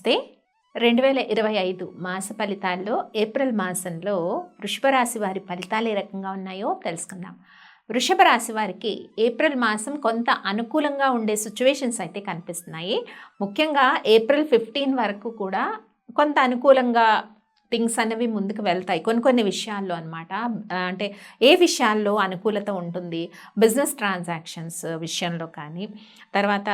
నమస్తే. 2025 మాస ఫలితాల్లో ఏప్రిల్ మాసంలో వృషభ రాశి వారి ఫలితాలు ఏ రకంగా ఉన్నాయో తెలుసుకుందాం. వృషభ రాశి వారికి ఏప్రిల్ మాసం కొంత అనుకూలంగా ఉండే సిచ్యువేషన్స్ అయితే కనిపిస్తున్నాయి. ముఖ్యంగా ఏప్రిల్ 15 వరకు కూడా కొంత అనుకూలంగా థింగ్స్ అనేవి ముందుకు వెళ్తాయి కొన్ని విషయాల్లో అనమాట. అంటే ఏ విషయాల్లో అనుకూలత ఉంటుంది, బిజినెస్ ట్రాన్సాక్షన్స్ విషయంలో కానీ, తర్వాత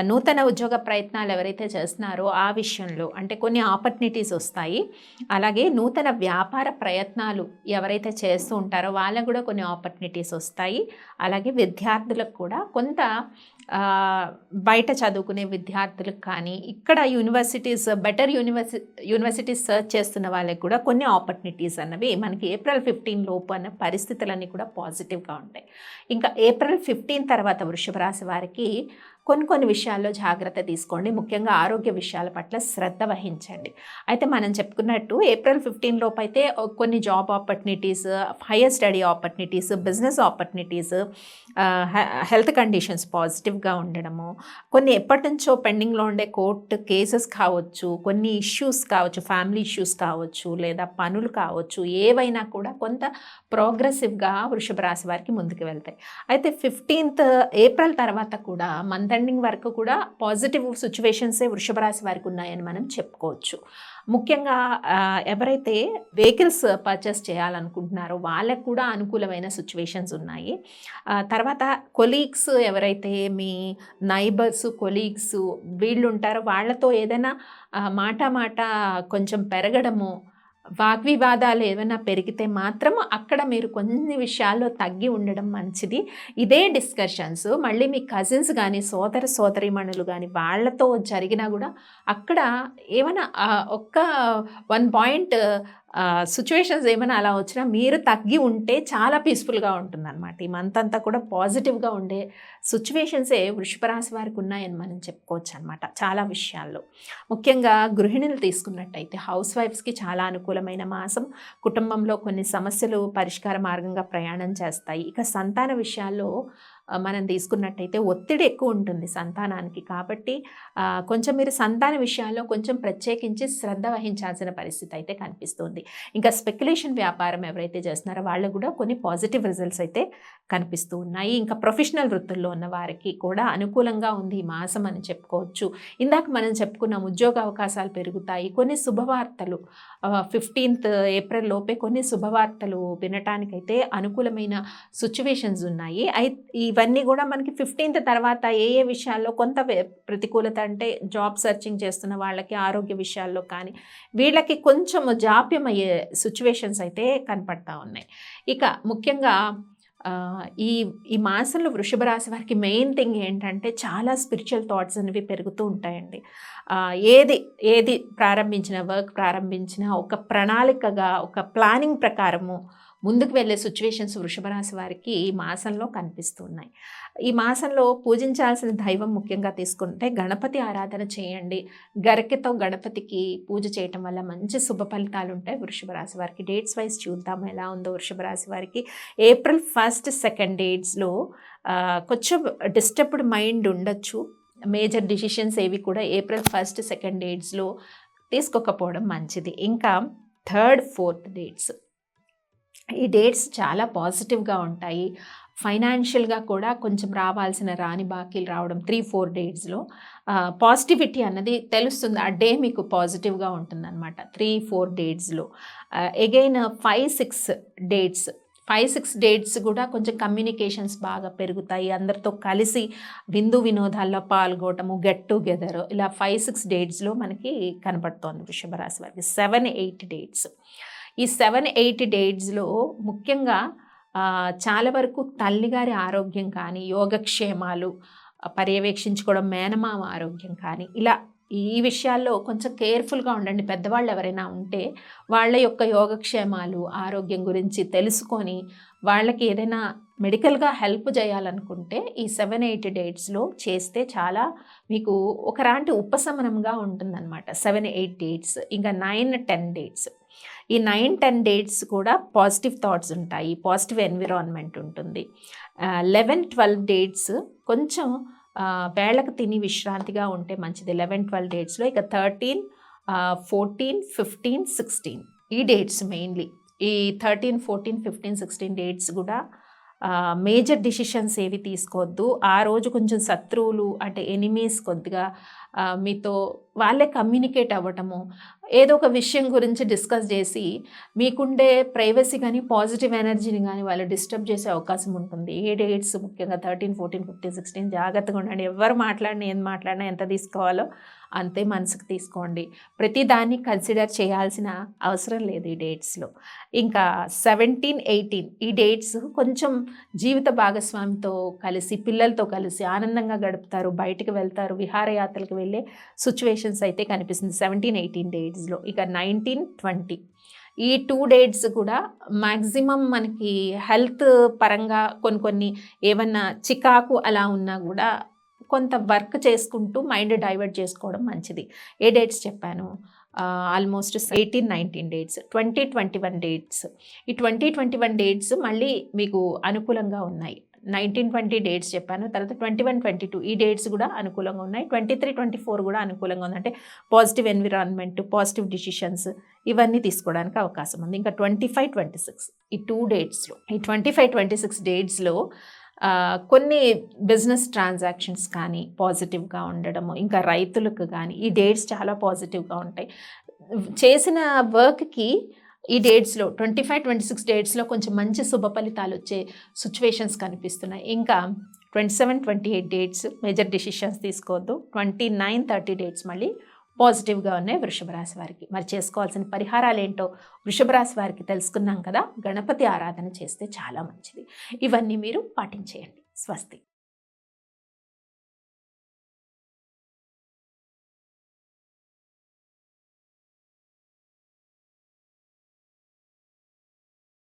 నూతన ఉద్యోగ ప్రయత్నాలు ఎవరైతే చేస్తున్నారో ఆ విషయంలో అంటే కొన్ని ఆపర్చునిటీస్ వస్తాయి. అలాగే నూతన వ్యాపార ప్రయత్నాలు ఎవరైతే చేస్తూ ఉంటారో వాళ్ళకు కూడా కొన్ని ఆపర్చునిటీస్ వస్తాయి. అలాగే విద్యార్థులకు కూడా కొంత బయట చదువుకునే విద్యార్థులకు కానీ, ఇక్కడ బెటర్ యూనివర్సిటీస్ సర్చ్ చేస్తున్న వాళ్ళకి కూడా కొన్ని ఆపర్చునిటీస్ అన్నవి మనకి ఏప్రిల్ 15 లోపు అన్న పరిస్థితులన్నీ కూడా పాజిటివ్గా ఉంటాయి. ఇంకా ఏప్రిల్ 15 తర్వాత వృషభ రాశి వారికి కొన్ని విషయాల్లో జాగ్రత్త తీసుకోండి. ముఖ్యంగా ఆరోగ్య విషయాల పట్ల శ్రద్ధ వహించండి. అయితే మనం చెప్పుకున్నట్టు ఏప్రిల్ 15 లోపు అయితే కొన్ని job opportunities, hire study opportunities, business opportunities, health conditions పాజిటివ్గా ఉండడము, కొన్ని ఎప్పటి నుంచో పెండింగ్లో ఉండే కోర్టు కేసెస్ కావచ్చు, కొన్ని ఇష్యూస్ కావచ్చు, ఫ్యామిలీ ఇష్యూస్ కావచ్చు, లేదా పనులు కావచ్చు, ఏవైనా కూడా కొంత ప్రోగ్రెసివ్గా వృషభ రాశి వారికి ముందుకు వెళ్తాయి. అయితే 15th ఏప్రిల్ తర్వాత కూడా మంత్ ఎండింగ్ వరకు కూడా పాజిటివ్ సిచ్యువేషన్సే వృషభ రాశి వారికి ఉన్నాయని మనం చెప్పుకోవచ్చు. ముఖ్యంగా ఎవరైతే వెహికల్స్ పర్చేస్ చేయాలనుకుంటున్నారో వాళ్ళకు కూడా అనుకూలమైన సిచ్యువేషన్స్ ఉన్నాయి. తర్వాత కొలీగ్స్, ఎవరైతే మీ నైబర్స్, కొలీగ్స్ వీళ్ళు ఉంటారో వాళ్ళతో ఏదైనా మాట కొంచెం పెరగడము, వాగ్వివాదాలు ఏమైనా పెరిగితే మాత్రం అక్కడ మీరు కొన్ని విషయాల్లో తగ్గి ఉండడం మంచిది. ఇదే డిస్కషన్స్ మళ్ళీ మీ కజిన్స్ కానీ, సోదరీమణులు కానీ వాళ్ళతో జరిగినా కూడా అక్కడ ఏమైనా ఒక్క 1 పాయింట్ సిచ్యువేషన్స్ ఏమైనా అలా వచ్చినా మీరు తగ్గి ఉంటే చాలా పీస్ఫుల్గా ఉంటుందన్నమాట. ఈ మంత్ అంతా కూడా పాజిటివ్గా ఉండే సిచ్యువేషన్సే వృషభ రాశి వారికి ఉన్నాయని మనం చెప్పుకోవచ్చు అనమాట. చాలా విషయాల్లో ముఖ్యంగా గృహిణులు తీసుకున్నట్టయితే హౌస్ వైఫ్స్కి చాలా అనుకూలమైన మాసం. కుటుంబంలో కొన్ని సమస్యలు పరిష్కార మార్గంగా ప్రయాణం చేస్తాయి. ఇక సంతాన విషయాల్లో మనం తీసుకున్నట్టయితే ఒత్తిడి ఎక్కువ ఉంటుంది సంతానానికి. కాబట్టి కొంచెం మీరు సంతాన విషయాల్లో కొంచెం ప్రత్యేకించి శ్రద్ధ వహించాల్సిన పరిస్థితి అయితే కనిపిస్తుంది. ఇంకా స్పెక్యులేషన్ వ్యాపారం ఎవరైతే చేస్తున్నారో వాళ్ళకు కూడా కొన్ని పాజిటివ్ రిజల్ట్స్ అయితే కనిపిస్తూ ఉన్నాయి. ఇంకా ప్రొఫెషనల్ వృత్తుల్లో ఉన్న వారికి కూడా అనుకూలంగా ఉంది ఈ మాసం అని చెప్పుకోవచ్చు. ఇందాక మనం చెప్పుకున్నాం ఉద్యోగ అవకాశాలు పెరుగుతాయి. కొన్ని శుభవార్తలు 15th ఏప్రిల్ లోపే కొన్ని శుభవార్తలు వినటానికైతే అనుకూలమైన సిచ్యువేషన్స్ ఉన్నాయి. ఇవన్నీ కూడా మనకి 15th తర్వాత ఏ విషయాల్లో కొంత ప్రతికూలత అంటే జాబ్ సర్చింగ్ చేస్తున్న వాళ్ళకి, ఆరోగ్య విషయాల్లో కానీ వీళ్ళకి కొంచెం జాప్యం అయ్యే సిచ్యువేషన్స్ అయితే కనపడతా ఉన్నాయి. ఇక ముఖ్యంగా ఈ మాసంలో వృషభ రాశి వారికి మెయిన్ థింగ్ ఏంటంటే చాలా స్పిరిచువల్ థాట్స్ అనేవి పెరుగుతూ ఉంటాయండి. ఏది ప్రారంభించిన వర్క్ ప్రారంభించిన ఒక ప్రణాళికగా, ఒక ప్లానింగ్ ప్రకారము ముందుకు వెళ్ళే సిచ్యువేషన్స్ వృషభ రాశి వారికి ఈ మాసంలో కనిపిస్తూ ఉన్నాయి. ఈ మాసంలో పూజించాల్సిన దైవం ముఖ్యంగా తీసుకుంటే గణపతి ఆరాధన చేయండి. గరికెతో గణపతికి పూజ చేయటం వల్ల మంచి శుభ ఫలితాలు ఉంటాయి వృషభ రాశి వారికి. డేట్స్ వైజ్ చూద్దాం ఎలా ఉందో వృషభ రాశి వారికి. ఏప్రిల్ 1st, 2nd డేట్స్లో కొంచెం డిస్టర్బ్డ్ మైండ్ ఉండొచ్చు. మేజర్ డిసిషన్స్ ఏవి కూడా ఏప్రిల్ 1st, 2nd డేట్స్లో తీసుకోకపోవడం మంచిది. ఇంకా 3rd, 4th డేట్స్, ఈ డేట్స్ చాలా పాజిటివ్గా ఉంటాయి. ఫైనాన్షియల్గా కూడా కొంచెం రాని బాకీలు రావడం 3-4 డేట్స్లో పాజిటివిటీ అన్నది తెలుస్తుంది. ఆ డే మీకు పాజిటివ్గా ఉంటుందన్నమాట 3-4 డేట్స్లో. అగైన్ 5-6 డేట్స్, 5-6 డేట్స్ కూడా కొంచెం కమ్యూనికేషన్స్ బాగా పెరుగుతాయి. అందరితో కలిసి వినోదాల్లో పాల్గొనటము, గెట్ టుగెదర్, ఇలా 5-6 డేట్స్లో మనకి కనపడుతోంది వృషభ రాశి వారికి. 7-8 డేట్స్, ఈ 7-8 డేట్స్లో ముఖ్యంగా చాలా వరకు తల్లిగారి ఆరోగ్యం కానీ, యోగక్షేమాలు పర్యవేక్షించుకోవడం, మేనమామ ఆరోగ్యం కానీ, ఇలా ఈ విషయాల్లో కొంచెం కేర్ఫుల్గా ఉండండి. పెద్దవాళ్ళు ఎవరైనా ఉంటే వాళ్ళ యొక్క యోగక్షేమాలు, ఆరోగ్యం గురించి తెలుసుకొని వాళ్ళకి ఏదైనా మెడికల్గా హెల్ప్ చేయాలనుకుంటే ఈ 7-8 డేట్స్లో చేస్తే చాలా మీకు ఒకలాంటి ఉపశమనంగా ఉంటుందన్నమాట 7-8 డేట్స్. ఇంకా 9-10 డేట్స్, ఈ 9-10 డేట్స్ కూడా పాజిటివ్ థాట్స్ ఉంటాయి, పాజిటివ్ ఎన్విరాన్మెంట్ ఉంటుంది. 11-12 డేట్స్ కొంచెం వేళకు తిని విశ్రాంతిగా ఉంటే మంచిది 11-12 డేట్స్లో. ఇక 13, 14, 15, 16 ఈ డేట్స్ మెయిన్లీ. ఈ 13, 14, 15, 16 డేట్స్ కూడా మేజర్ డిసిషన్స్ ఏవి తీసుకోవద్దు. ఆ రోజు కొంచెం శత్రువులు అంటే ఎనిమీస్ కొద్దిగా మీతో వాళ్ళే కమ్యూనికేట్ అవ్వటము, ఏదో ఒక విషయం గురించి డిస్కస్ చేసి మీకుండే ప్రైవసీ కానీ పాజిటివ్ ఎనర్జీని కానీ వాళ్ళు డిస్టర్బ్ చేసే అవకాశం ఉంటుంది. ఏ డేట్స్ ముఖ్యంగా 13, 14, 15, 16 జాగ్రత్తగా ఉండండి. ఎవరు మాట్లాడినా ఏం మాట్లాడినా ఎంత తీసుకోవాలో అంతే మనసుకు తీసుకోండి. ప్రతి దాన్ని కన్సిడర్ చేయాల్సిన అవసరం లేదు ఈ డేట్స్లో. ఇంకా 17, 18 ఈ డేట్స్ కొంచెం జీవిత భాగస్వామితో కలిసి పిల్లలతో కలిసి ఆనందంగా గడుపుతారు, బయటికి వెళ్తారు, విహారయాత్రలకు వెళ్ళే సిచ్యువేషన్స్ అయితే కనిపిస్తుంది 17, 18 డేట్స్లో. ఇక 19, 20 ఈ 2 డేట్స్ కూడా మ్యాక్సిమం మనకి హెల్త్ పరంగా కొన్ని ఏమన్నా చికాకు అలా ఉన్నా కూడా కొంత వర్క్ చేసుకుంటూ మైండ్ డైవర్ట్ చేసుకోవడం మంచిది. ఏ డేట్స్ చెప్పాను? Almost 18, 19 dates, 20, 21 dates. ఈ 20, 21 డేట్స్ మళ్ళీ మీకు అనుకూలంగా ఉన్నాయి. 19, 20 డేట్స్ చెప్పాను. తర్వాత 21, 22 ఈ డేట్స్ కూడా అనుకూలంగా ఉన్నాయి. 23, 24 కూడా అనుకూలంగా ఉంది. అంటే పాజిటివ్ ఎన్విరాన్మెంట్, పాజిటివ్ డిసిషన్స్ ఇవన్నీ తీసుకోవడానికి అవకాశం ఉంది. ఇంకా 25, 26 ఈ 2 డేట్స్లో, ఈ 25, 26 డేట్స్లో కొన్ని బిజినెస్ ట్రాన్సాక్షన్స్ కానీ పాజిటివ్గా ఉండడము, ఇంకా రైతులకు కానీ ఈ డేట్స్ చాలా పాజిటివ్గా ఉంటాయి. చేసిన వర్క్కి ఈ డేట్స్లో 25, 26 డేట్స్లో కొంచెం మంచి శుభ ఫలితాలు వచ్చే సిచ్యువేషన్స్ కనిపిస్తున్నాయి. ఇంకా 27, 28 డేట్స్ మేజర్ డిసిషన్స్ తీసుకోవద్దు. 29, 30 డేట్స్ మళ్ళీ పాజిటివ్గా ఉన్నాయి వృషభ రాశి వారికి. మరి చేసుకోవాల్సిన పరిహారాలు ఏంటో వృషభ రాశి వారికి తెలుసుకున్నాం కదా. గణపతి ఆరాధన చేస్తే చాలా మంచిది. ఇవన్నీ మీరు పాటించేయండి. స్వస్తి.